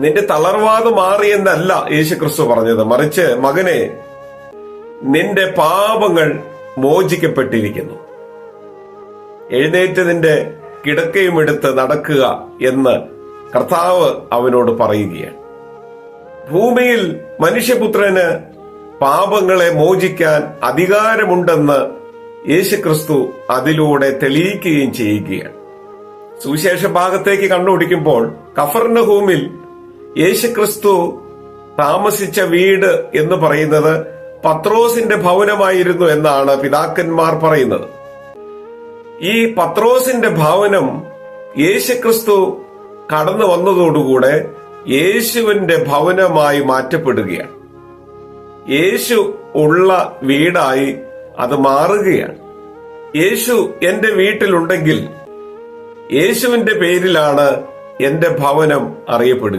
നിന്റെ തളർവാത് മാറിയെന്നല്ല യേശുക്രിസ്തു പറഞ്ഞത്, മറിച്ച് മകനെ, നിന്റെ പാപങ്ങൾ മോചിക്കപ്പെട്ടിരിക്കുന്നു, എഴുന്നേറ്റ് നിന്റെ കിടക്കയും എടുത്ത് നടക്കുക എന്ന് കർത്താവ് അവനോട് പറയുകയാണ്. ഭൂമിയിൽ മനുഷ്യപുത്രന് പാപങ്ങളെ മോചിക്കാൻ അധികാരമുണ്ടെന്ന് യേശുക്രിസ്തു അതിലൂടെ തെളിയിക്കുകയും ചെയ്യുകയാണ്. സുവിശേഷ ഭാഗത്തേക്ക് കണ്ണോടിക്കുമ്പോൾ കഫർനഹൂമിൽ യേശുക്രിസ്തു താമസിച്ച വീട് എന്ന് പറയുന്നത് പത്രോസിന്റെ ഭവനമായിരുന്നു എന്നാണ് പിതാക്കന്മാർ പറയുന്നത്. ഈ പത്രോസിന്റെ ഭവനം യേശുക്രിസ്തു കടന്നു വന്നതോടുകൂടെ യേശുവിന്റെ ഭവനമായി മാറ്റപ്പെടുകയാണ്. യേശു ഉള്ള വീടായി അത് മാറുകയാണ്. യേശു എന്റെ വീട്ടിലുണ്ടെങ്കിൽ യേശുവിന്റെ പേരിലാണ് എന്റെ ഭവനം അറിയപ്പെടുക.